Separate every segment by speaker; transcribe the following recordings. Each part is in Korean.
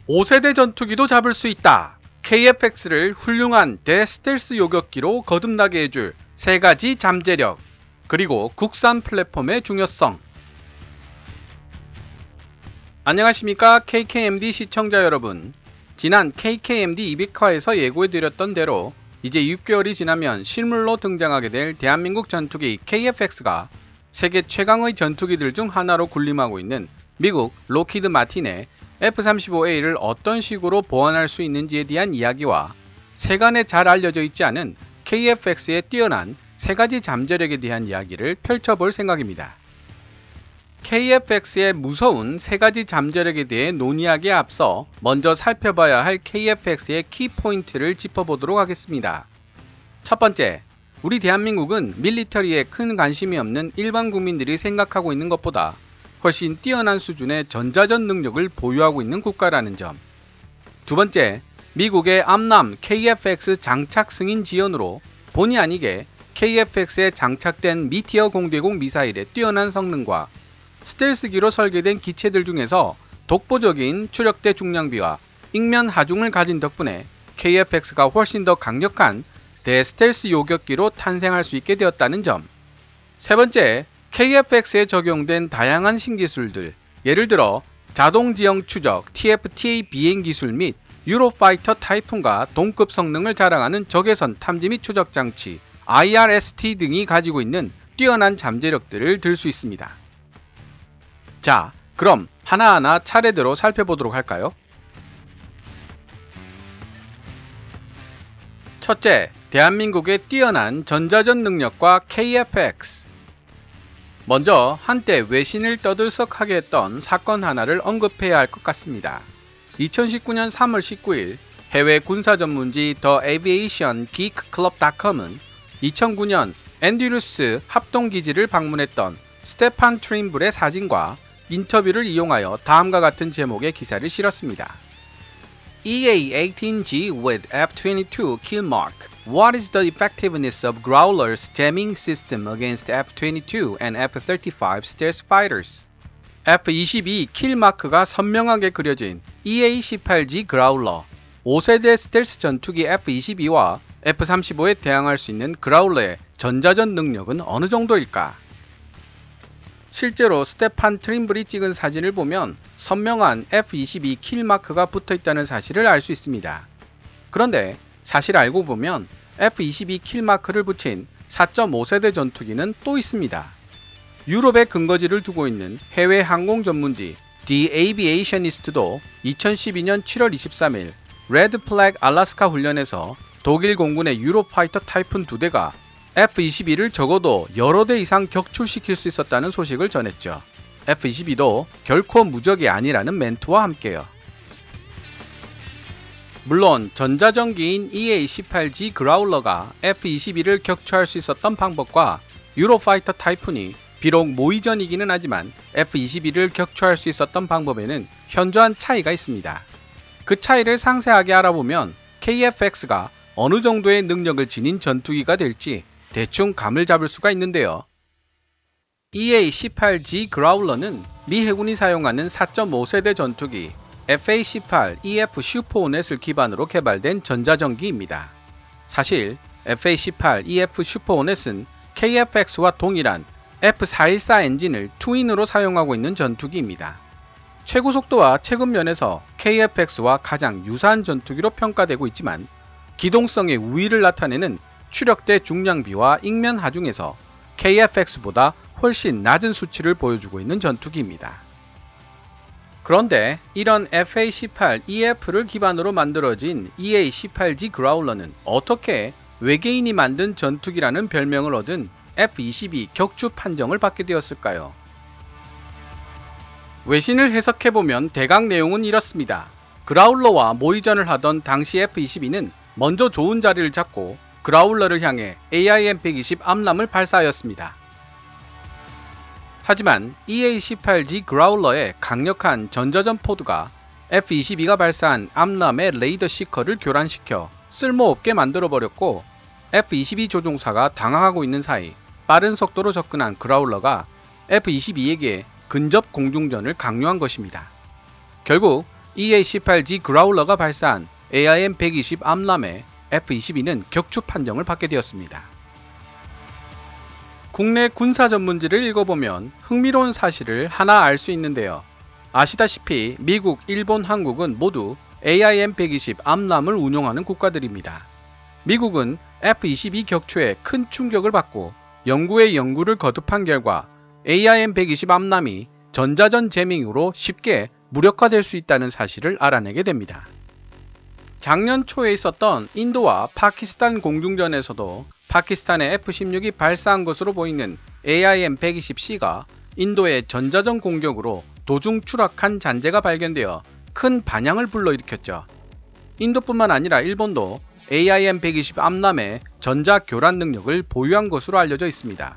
Speaker 1: 5세대 전투기도 잡을 수 있다. KF-X를 훌륭한 대스텔스 요격기로 거듭나게 해줄 3가지 잠재력, 그리고 국산 플랫폼의 중요성. 안녕하십니까 KKMD 시청자 여러분. 지난 KKMD 200화에서 예고해드렸던 대로 이제 6개월이 지나면 실물로 등장하게 될 대한민국 전투기 KF-X가 세계 최강의 전투기들 중 하나로 군림하고 있는 미국 록히드 마틴의 F-35A를 어떤 식으로 보완할 수 있는지에 대한 이야기와 세간에 잘 알려져 있지 않은 KF-X의 뛰어난 3가지 잠재력에 대한 이야기를 펼쳐볼 생각입니다. KF-X의 무서운 3가지 잠재력에 대해 논의하기에 앞서 먼저 살펴봐야 할 KF-X의 키포인트를 짚어보도록 하겠습니다. 첫 번째, 우리 대한민국은 밀리터리에 큰 관심이 없는 일반 국민들이 생각하고 있는 것보다 훨씬 뛰어난 수준의 전자전 능력을 보유하고 있는 국가라는 점. 두 번째, 미국의 암남 KF-X 장착 승인 지연으로 본의 아니게 KF-X에 장착된 미티어 공대공 미사일의 뛰어난 성능과 스텔스기로 설계된 기체들 중에서 독보적인 추력대 중량비와 ing면 하중을 가진 덕분에 KF-X가 훨씬 더 강력한 대스텔스 요격기로 탄생할 수 있게 되었다는 점. 세 번째, KF-X에 적용된 다양한 신기술들, 예를 들어 자동지형 추적 TFTA 비행 기술 및 유로파이터 타이푼과 동급 성능을 자랑하는 적외선 탐지 및 추적 장치 IRST 등이 가지고 있는 뛰어난 잠재력들을 들 수 있습니다. 자, 그럼 하나하나 차례대로 살펴보도록 할까요? 첫째, 대한민국의 뛰어난 전자전 능력과 KF-X. 먼저 한때 외신을 떠들썩하게 했던 사건 하나를 언급해야 할 것 같습니다. 2019년 3월 19일 해외 군사 전문지 The Aviation Geek Club.com은 2009년 앤드루스 합동기지를 방문했던 스테판 트림블의 사진과 인터뷰를 이용하여 다음과 같은 제목의 기사를 실었습니다. EA-18G with F-22 kill mark. What is the effectiveness of Growler's jamming system against F-22 and F-35 stealth fighters? F-22 킬 마크가 선명하게 그려진 EA-18G 그라울러, 5세대 스텔스 전투기 F-22와 F-35에 대항할 수 있는 그라울러의 전자전 능력은 어느 정도일까? 실제로 스테판 트림블이 찍은 사진을 보면 선명한 F-22 킬 마크가 붙어 있다는 사실을 알 수 있습니다. 그런데 사실 알고 보면 F-22 킬 마크를 붙인 4.5세대 전투기는 또 있습니다. 유럽에 근거지를 두고 있는 해외 항공 전문지 The Aviationist도 2012년 7월 23일 레드 플래그 알래스카 훈련에서 독일 공군의 유로파이터 타이푼 2대가 F-22를 적어도 여러 대 이상 격추시킬 수 있었다는 소식을 전했죠. F-22도 결코 무적이 아니라는 멘트와 함께요. 물론 전자전기인 EA-18G 그라울러가 F-22를 격추할 수 있었던 방법과 유로파이터 타이푼이 비록 모의전이기는 하지만 F-22를 격추할 수 있었던 방법에는 현저한 차이가 있습니다. 그 차이를 상세하게 알아보면 KF-X가 어느 정도의 능력을 지닌 전투기가 될지 대충 감을 잡을 수가 있는데요. EA-18G 그라울러는 미 해군이 사용하는 4.5세대 전투기 FA-18EF 슈퍼호넷을 기반으로 개발된 전자전기입니다. 사실 FA-18EF 슈퍼호넷은 KF-X와 동일한 F414 엔진을 트윈으로 사용하고 있는 전투기입니다. 최고 속도와 체급 면에서 KF-X와 가장 유사한 전투기로 평가되고 있지만 기동성의 우위를 나타내는 추력대 중량비와 ing면 하중에서 KF-X보다 훨씬 낮은 수치를 보여주고 있는 전투기입니다. 그런데 이런 FA-18EF를 기반으로 만들어진 EA-18G 그라울러는 어떻게 외계인이 만든 전투기라는 별명을 얻은 F-22 격추 판정을 받게 되었을까요? 외신을 해석해보면 대강 내용은 이렇습니다. 그라울러와 모의전을 하던 당시 F-22는 먼저 좋은 자리를 잡고 그라울러를 향해 AIM-120 암람을 발사하였습니다. 하지만 EA-18G 그라울러의 강력한 전자전 포드가 F-22가 발사한 암람의 레이더 시커를 교란시켜 쓸모없게 만들어버렸고, F-22 조종사가 당황하고 있는 사이 빠른 속도로 접근한 그라울러가 F-22에게 근접 공중전을 강요한 것입니다. 결국 EA-18G 그라울러가 발사한 AIM-120 암람에 F-22는 격추 판정을 받게 되었습니다. 국내 군사 전문지를 읽어보면 흥미로운 사실을 하나 알 수 있는데요. 아시다시피 미국, 일본, 한국은 모두 AIM-120 암람을 운용하는 국가들입니다. 미국은 F-22 격추에 큰 충격을 받고 연구에 연구를 거듭한 결과 AIM-120 암람이 전자전 재밍으로 쉽게 무력화될 수 있다는 사실을 알아내게 됩니다. 작년 초에 있었던 인도와 파키스탄 공중전에서도 파키스탄의 F-16이 발사한 것으로 보이는 AIM-120C가 인도의 전자전 공격으로 도중 추락한 잔재가 발견되어 큰 반향을 불러일으켰죠. 인도뿐만 아니라 일본도 AIM-120 암람의 전자 교란 능력을 보유한 것으로 알려져 있습니다.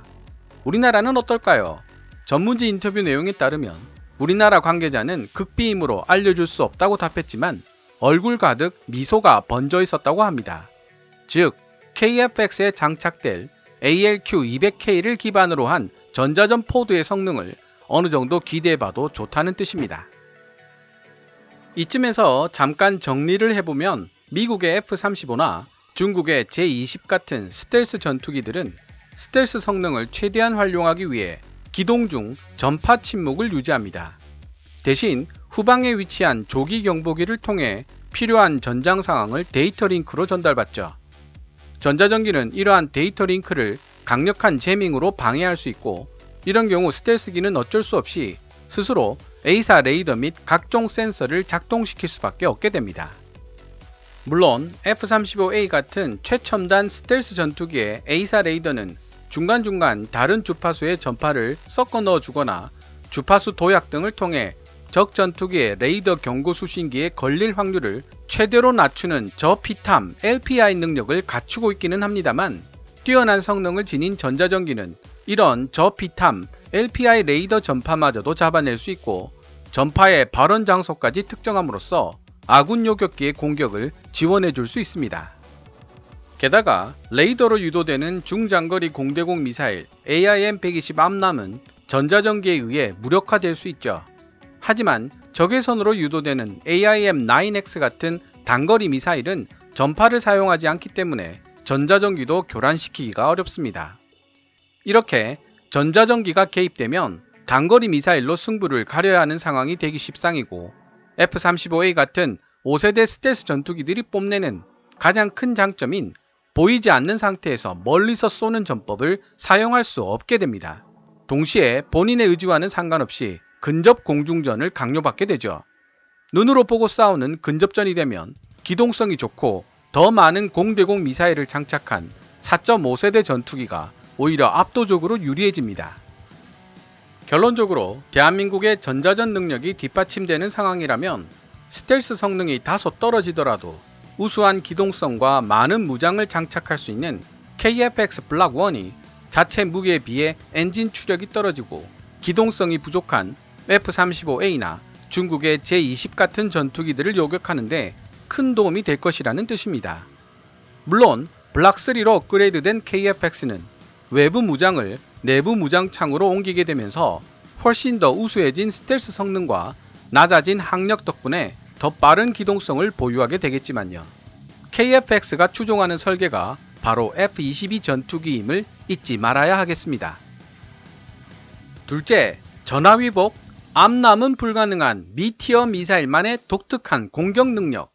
Speaker 1: 우리나라는 어떨까요? 전문지 인터뷰 내용에 따르면 우리나라 관계자는 극비임으로 알려줄 수 없다고 답했지만 얼굴 가득 미소가 번져 있었다고 합니다. 즉, KF-X에 장착될 ALQ200K를 기반으로 한 전자전 포드의 성능을 어느 정도 기대해봐도 좋다는 뜻입니다. 이쯤에서 잠깐 정리를 해보면 미국의 F-35나 중국의 제-20 같은 스텔스 전투기들은 스텔스 성능을 최대한 활용하기 위해 기동 중 전파 침묵을 유지합니다. 대신 후방에 위치한 조기 경보기를 통해 필요한 전장 상황을 데이터 링크로 전달받죠. 전자전기는 이러한 데이터 링크를 강력한 재밍으로 방해할 수 있고, 이런 경우 스텔스기는 어쩔 수 없이 스스로 A사 레이더 및 각종 센서를 작동시킬 수밖에 없게 됩니다. 물론 F-35A 같은 최첨단 스텔스 전투기의 A사 레이더는 중간중간 다른 주파수의 전파를 섞어 넣어주거나 주파수 도약 등을 통해 적 전투기의 레이더 경고 수신기에 걸릴 확률을 최대로 낮추는 저피탐 LPI 능력을 갖추고 있기는 합니다만, 뛰어난 성능을 지닌 전자전기는 이런 저피탐 LPI 레이더 전파마저도 잡아낼 수 있고 전파의 발원 장소까지 특정함으로써 아군 요격기의 공격을 지원해 줄 수 있습니다. 게다가 레이더로 유도되는 중장거리 공대공 미사일 AIM-120 암람은 전자전기에 의해 무력화될 수 있죠. 하지만 적외선으로 유도되는 AIM-9X 같은 단거리 미사일은 전파를 사용하지 않기 때문에 전자전기도 교란시키기가 어렵습니다. 이렇게 전자전기가 개입되면 단거리 미사일로 승부를 가려야 하는 상황이 되기 십상이고, F-35A 같은 5세대 스텔스 전투기들이 뽐내는 가장 큰 장점인 보이지 않는 상태에서 멀리서 쏘는 전법을 사용할 수 없게 됩니다. 동시에 본인의 의지와는 상관없이 근접 공중전을 강요받게 되죠. 눈으로 보고 싸우는 근접전이 되면 기동성이 좋고 더 많은 공대공 미사일을 장착한 4.5세대 전투기가 오히려 압도적으로 유리해집니다. 결론적으로 대한민국의 전자전 능력이 뒷받침되는 상황이라면 스텔스 성능이 다소 떨어지더라도 우수한 기동성과 많은 무장을 장착할 수 있는 KF-X 블락 1이 자체 무게에 비해 엔진 추력이 떨어지고 기동성이 부족한 F-35A나 중국의 제-20 같은 전투기들을 요격하는데 큰 도움이 될 것이라는 뜻입니다. 물론 블락 3로 업그레이드된 KF-X는 외부 무장을 내부 무장창으로 옮기게 되면서 훨씬 더 우수해진 스텔스 성능과 낮아진 항력 덕분에 더 빠른 기동성을 보유하게 되겠지만요. KF-X가 추종하는 설계가 바로 F-22 전투기임을 잊지 말아야 하겠습니다. 둘째, 전화위복, 암람은 불가능한 미티어 미사일만의 독특한 공격 능력.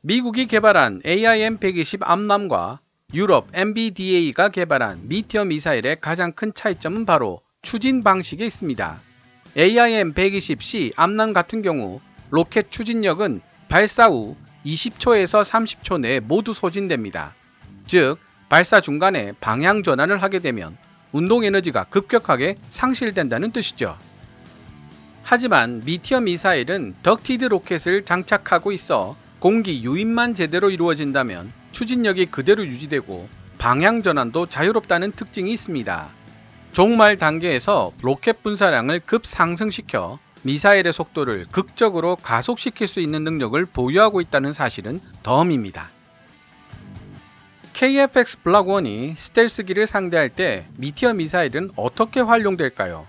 Speaker 1: 미국이 개발한 AIM-120 암람과 유럽 MBDA가 개발한 미티어 미사일의 가장 큰 차이점은 바로 추진 방식에 있습니다. AIM-120C 암람 같은 경우 로켓 추진력은 발사 후 20초에서 30초 내에 모두 소진됩니다. 즉, 발사 중간에 방향 전환을 하게 되면 운동 에너지가 급격하게 상실된다는 뜻이죠. 하지만 미티어 미사일은 덕티드 로켓을 장착하고 있어 공기 유인만 제대로 이루어진다면 추진력이 그대로 유지되고 방향 전환도 자유롭다는 특징이 있습니다. 종말 단계에서 로켓 분사량을 급상승시켜 미사일의 속도를 극적으로 가속시킬 수 있는 능력을 보유하고 있다는 사실은 덤입니다. KF-X 블락 1이 스텔스기를 상대할 때 미티어 미사일은 어떻게 활용될까요?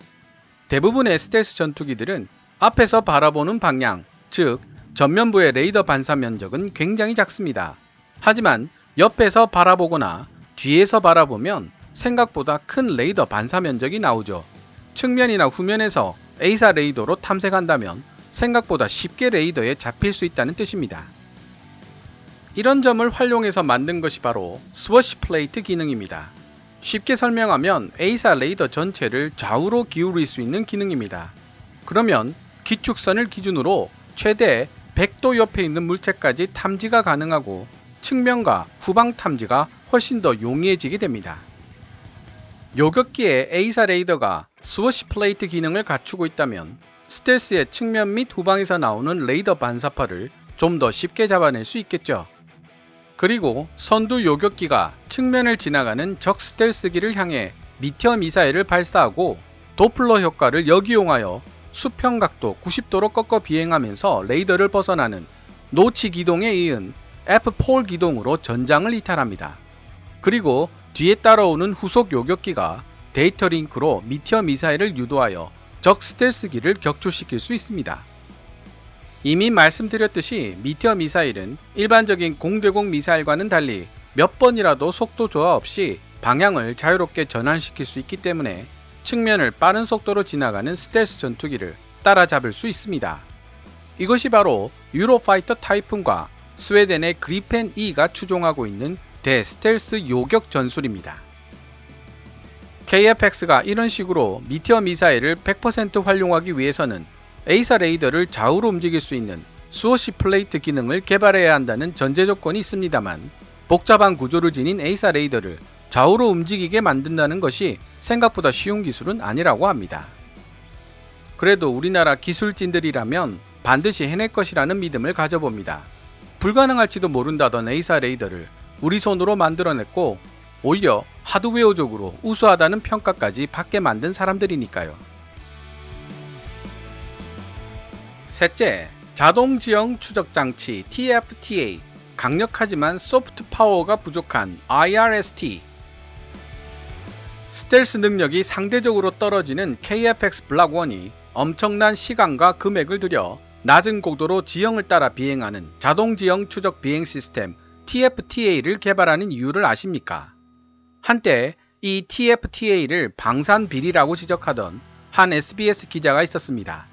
Speaker 1: 대부분의 스텔스 전투기들은 앞에서 바라보는 방향, 즉 전면부의 레이더 반사 면적은 굉장히 작습니다. 하지만 옆에서 바라보거나 뒤에서 바라보면 생각보다 큰 레이더 반사 면적이 나오죠. 측면이나 후면에서 A사 레이더로 탐색한다면 생각보다 쉽게 레이더에 잡힐 수 있다는 뜻입니다. 이런 점을 활용해서 만든 것이 바로 스워시 플레이트 기능입니다. 쉽게 설명하면 A사 레이더 전체를 좌우로 기울일 수 있는 기능입니다. 그러면 기축선을 기준으로 최대 100도 옆에 있는 물체까지 탐지가 가능하고 측면과 후방 탐지가 훨씬 더 용이해지게 됩니다. 요격기의 A사 레이더가 스워시 플레이트 기능을 갖추고 있다면 스텔스의 측면 및 후방에서 나오는 레이더 반사파를 좀 더 쉽게 잡아낼 수 있겠죠. 그리고 선두 요격기가 측면을 지나가는 적 스텔스기를 향해 미티어 미사일을 발사하고 도플러 효과를 역이용하여 수평 각도 90도로 꺾어 비행하면서 레이더를 벗어나는 노치 기동에 이은 F-폴 기동으로 전장을 이탈합니다. 그리고 뒤에 따라오는 후속 요격기가 데이터 링크로 미티어 미사일을 유도하여 적 스텔스기를 격추시킬 수 있습니다. 이미 말씀드렸듯이 미티어 미사일은 일반적인 공대공 미사일과는 달리 몇 번이라도 속도 조화 없이 방향을 자유롭게 전환시킬 수 있기 때문에 측면을 빠른 속도로 지나가는 스텔스 전투기를 따라잡을 수 있습니다. 이것이 바로 유로파이터 타이푼과 스웨덴의 그리펜 E가 추종하고 있는 대스텔스 요격 전술입니다. KF-X가 이런 식으로 미티어 미사일을 100% 활용하기 위해서는 A사 레이더를 좌우로 움직일 수 있는 스워시 플레이트 기능을 개발해야 한다는 전제 조건이 있습니다만 복잡한 구조를 지닌 A사 레이더를 좌우로 움직이게 만든다는 것이 생각보다 쉬운 기술은 아니라고 합니다. 그래도 우리나라 기술진들이라면 반드시 해낼 것이라는 믿음을 가져봅니다. 불가능할지도 모른다던 A사 레이더를 우리 손으로 만들어냈고 오히려 하드웨어적으로 우수하다는 평가까지 받게 만든 사람들이니까요. 셋째, 자동지형 추적장치 TFTA, 강력하지만 소프트 파워가 부족한 IRST. 스텔스 능력이 상대적으로 떨어지는 KF-X 블락 1이 엄청난 시간과 금액을 들여 낮은 고도로 지형을 따라 비행하는 자동지형 추적 비행 시스템 TFTA를 개발하는 이유를 아십니까? 한때 이 TFTA를 방산비리라고 지적하던 한 SBS 기자가 있었습니다.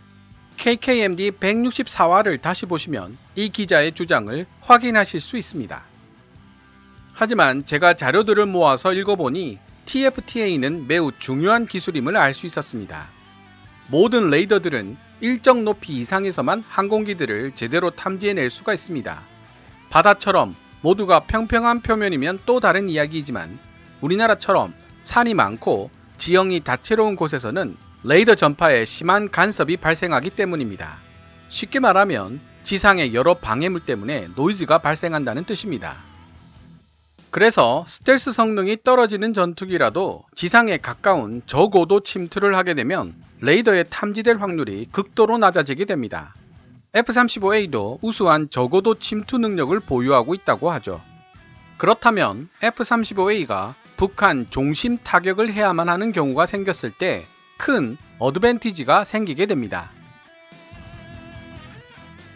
Speaker 1: KKMD 164화를 다시 보시면 이 기자의 주장을 확인하실 수 있습니다. 하지만 제가 자료들을 모아서 읽어보니 TFTA는 매우 중요한 기술임을 알 수 있었습니다. 모든 레이더들은 일정 높이 이상에서만 항공기들을 제대로 탐지해낼 수가 있습니다. 바다처럼 모두가 평평한 표면이면 또 다른 이야기이지만 우리나라처럼 산이 많고 지형이 다채로운 곳에서는 레이더 전파에 심한 간섭이 발생하기 때문입니다. 쉽게 말하면 지상의 여러 방해물 때문에 노이즈가 발생한다는 뜻입니다. 그래서 스텔스 성능이 떨어지는 전투기라도 지상에 가까운 저고도 침투를 하게 되면 레이더에 탐지될 확률이 극도로 낮아지게 됩니다. F-35A도 우수한 저고도 침투 능력을 보유하고 있다고 하죠. 그렇다면 F-35A가 북한 종심 타격을 해야만 하는 경우가 생겼을 때 큰 어드밴티지가 생기게 됩니다.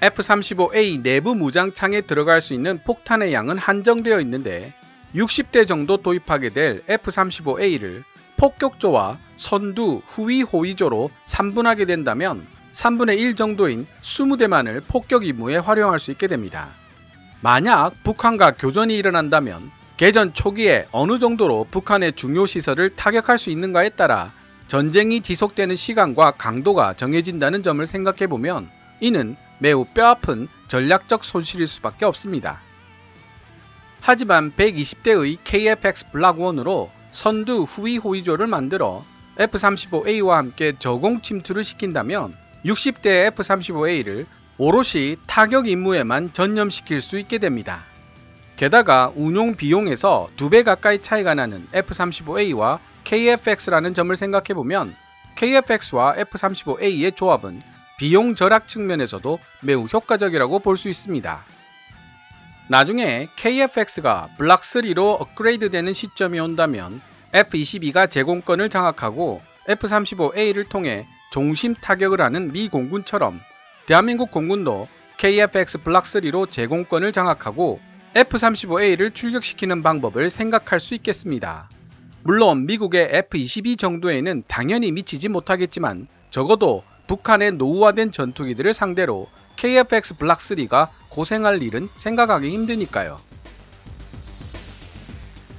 Speaker 1: F-35A 내부 무장창에 들어갈 수 있는 폭탄의 양은 한정되어 있는데 60대 정도 도입하게 될 F-35A를 폭격조와 선두, 후위 호위조로 3분하게 된다면 3분의 1 정도인 20대만을 폭격 임무에 활용할 수 있게 됩니다. 만약 북한과 교전이 일어난다면 개전 초기에 어느 정도로 북한의 중요 시설을 타격할 수 있는가에 따라 전쟁이 지속되는 시간과 강도가 정해진다는 점을 생각해보면 이는 매우 뼈아픈 전략적 손실일 수밖에 없습니다. 하지만 120대의 KF-X 블락 1으로 선두 후위 호위조를 만들어 F-35A와 함께 저공 침투를 시킨다면 60대의 F-35A를 오롯이 타격 임무에만 전념시킬 수 있게 됩니다. 게다가 운용 비용에서 2배 가까이 차이가 나는 F-35A와 KF-X라는 점을 생각해보면 KF-X와 F-35A의 조합은 비용 절약 측면에서도 매우 효과적이라고 볼 수 있습니다. 나중에 KF-X가 블락 3로 업그레이드되는 시점이 온다면 F-22가 제공권을 장악하고 F-35A를 통해 종심 타격을 하는 미 공군처럼 대한민국 공군도 KF-X 블락 3로 제공권을 장악하고 F-35A를 출격시키는 방법을 생각할 수 있겠습니다. 물론 미국의 F-22 정도에는 당연히 미치지 못하겠지만 적어도 북한의 노후화된 전투기들을 상대로 KF-X 블락 3가 고생할 일은 생각하기 힘드니까요.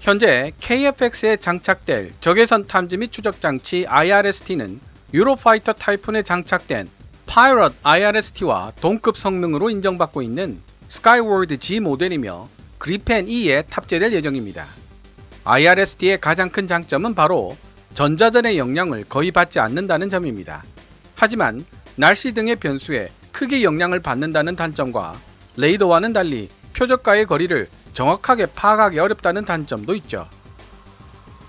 Speaker 1: 현재 KF-X에 장착될 적외선 탐지 및 추적 장치 IRST는 유로파이터 타이푼에 장착된 파이럿 IRST와 동급 성능으로 인정받고 있는 스카이워드 G 모델이며 그리펜 E에 탑재될 예정입니다. IRST의 가장 큰 장점은 바로 전자전의 영향을 거의 받지 않는다는 점입니다. 하지만 날씨 등의 변수에 크게 영향을 받는다는 단점과 레이더와는 달리 표적과의 거리를 정확하게 파악하기 어렵다는 단점도 있죠.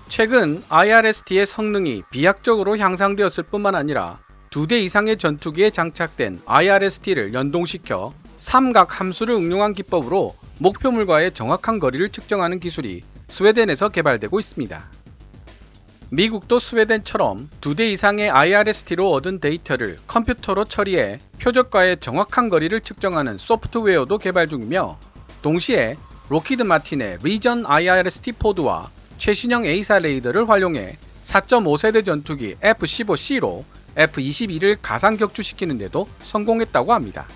Speaker 1: 최근 IRST의 성능이 비약적으로 향상되었을 뿐만 아니라 2대 이상의 전투기에 장착된 IRST를 연동시켜 삼각 함수를 응용한 기법으로 목표물과의 정확한 거리를 측정하는 기술이 스웨덴에서 개발되고 있습니다. 미국도 스웨덴처럼 2대 이상의 IRST로 얻은 데이터를 컴퓨터로 처리해 표적과의 정확한 거리를 측정하는 소프트웨어도 개발 중이며 동시에 록히드 마틴의 리전 IRST 포드와 최신형 A사 레이더를 활용해 4.5세대 전투기 F-15C로 F-22를 가상 격추시키는 데도 성공했다고 합니다.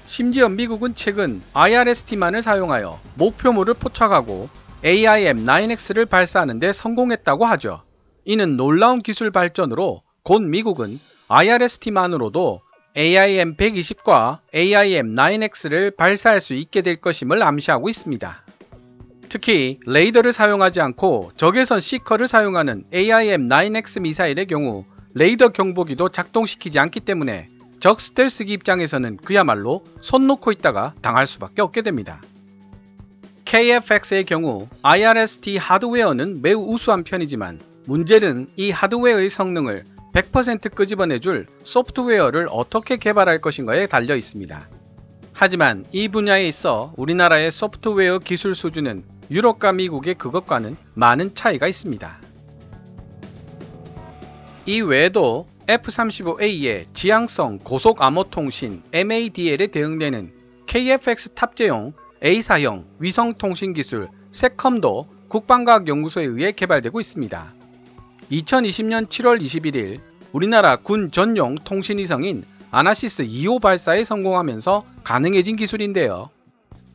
Speaker 1: 심지어 미국은 최근 IRST만을 사용하여 목표물을 포착하고 AIM-9X를 발사하는 데 성공했다고 하죠. 이는 놀라운 기술 발전으로 곧 미국은 IRST만으로도 AIM-120과 AIM-9X를 발사할 수 있게 될 것임을 암시하고 있습니다. 특히 레이더를 사용하지 않고 적외선 시커를 사용하는 AIM-9X 미사일의 경우 레이더 경보기도 작동시키지 않기 때문에 적 스텔스기 입장에서는 그야말로 손 놓고 있다가 당할 수밖에 없게 됩니다. KF-X의 경우 IRST 하드웨어는 매우 우수한 편이지만 문제는 이 하드웨어의 성능을 100% 끄집어내줄 소프트웨어를 어떻게 개발할 것인가에 달려 있습니다. 하지만 이 분야에 있어 우리나라의 소프트웨어 기술 수준은 유럽과 미국의 그것과는 많은 차이가 있습니다. 이 외에도 F-35A의 지향성 고속 암호 통신 MADL에 대응되는 KF-X 탑재용 A사형 위성통신기술 세컴도 국방과학연구소에 의해 개발되고 있습니다. 2020년 7월 21일 우리나라 군 전용 통신위성인 아나시스 2호 발사에 성공하면서 가능해진 기술인데요.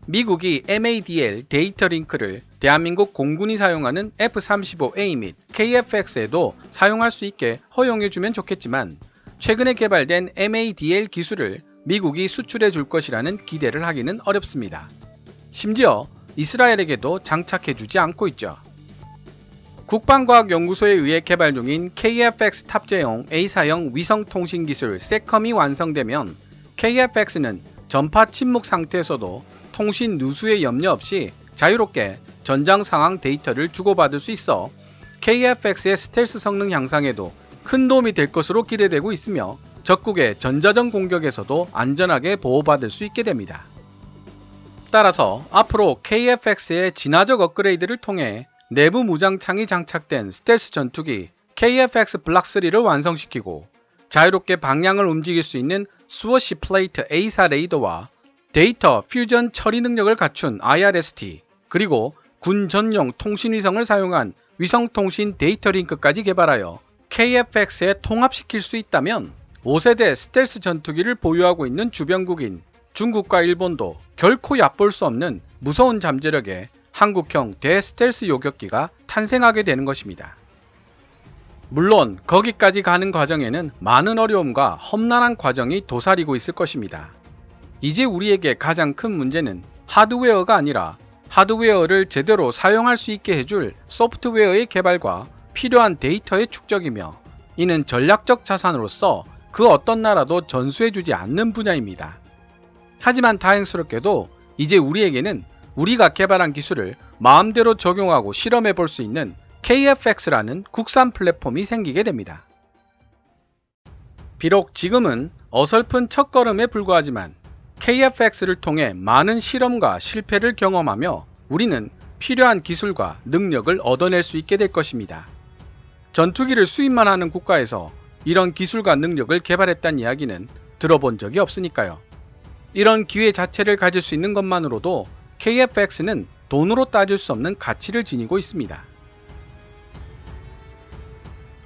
Speaker 1: 미국이 MADL 데이터 링크를 대한민국 공군이 사용하는 F-35A 및 KF-X에도 사용할 수 있게 허용해주면 좋겠지만 최근에 개발된 MADL 기술을 미국이 수출해 줄 것이라는 기대를 하기는 어렵습니다. 심지어 이스라엘에게도 장착해주지 않고 있죠. 국방과학연구소에 의해 개발 중인 KF-X 탑재용 A사형 위성통신기술 세컴이 완성되면 KF-X는 전파 침묵 상태에서도 통신 누수에 염려 없이 자유롭게 전장 상황 데이터를 주고받을 수 있어 KF-X의 스텔스 성능 향상에도 큰 도움이 될 것으로 기대되고 있으며 적국의 전자전 공격에서도 안전하게 보호받을 수 있게 됩니다. 따라서 앞으로 KF-X의 진화적 업그레이드를 통해 내부 무장창이 장착된 스텔스 전투기 KF-X 블락 3를 완성시키고 자유롭게 방향을 움직일 수 있는 스워시 플레이트 A사 레이더와 데이터 퓨전 처리 능력을 갖춘 IRST 그리고 군 전용 통신위성을 사용한 위성통신 데이터 링크까지 개발하여 KF-X에 통합시킬 수 있다면 5세대 스텔스 전투기를 보유하고 있는 주변국인 중국과 일본도 결코 얕볼 수 없는 무서운 잠재력의 한국형 대스텔스 요격기가 탄생하게 되는 것입니다. 물론 거기까지 가는 과정에는 많은 어려움과 험난한 과정이 도사리고 있을 것입니다. 이제 우리에게 가장 큰 문제는 하드웨어가 아니라 하드웨어를 제대로 사용할 수 있게 해줄 소프트웨어의 개발과 필요한 데이터의 축적이며 이는 전략적 자산으로서 그 어떤 나라도 전수해주지 않는 분야입니다. 하지만 다행스럽게도 이제 우리에게는 우리가 개발한 기술을 마음대로 적용하고 실험해 볼 수 있는 KFX라는 국산 플랫폼이 생기게 됩니다. 비록 지금은 어설픈 첫걸음에 불과하지만 KFX를 통해 많은 실험과 실패를 경험하며 우리는 필요한 기술과 능력을 얻어낼 수 있게 될 것입니다. 전투기를 수입만 하는 국가에서 이런 기술과 능력을 개발했다는 이야기는 들어본 적이 없으니까요. 이런 기회 자체를 가질 수 있는 것만으로도 KFX는 돈으로 따질 수 없는 가치를 지니고 있습니다.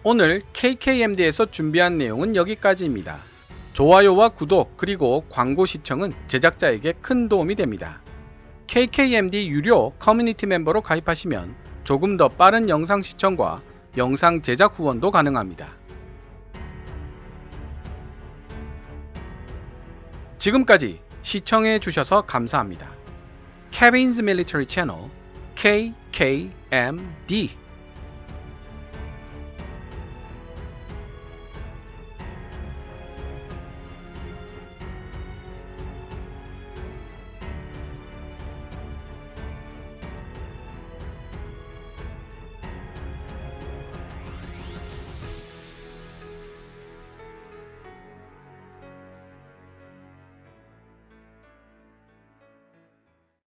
Speaker 1: 오늘 KKMD에서 준비한 내용은 여기까지입니다. 좋아요와 구독 그리고 광고 시청은 제작자에게 큰 도움이 됩니다. KKMD 유료 커뮤니티 멤버로 가입하시면 조금 더 빠른 영상 시청과 영상 제작 후원도 가능합니다. 지금까지 시청해 주셔서 감사합니다. Kevin's Military Channel KKMD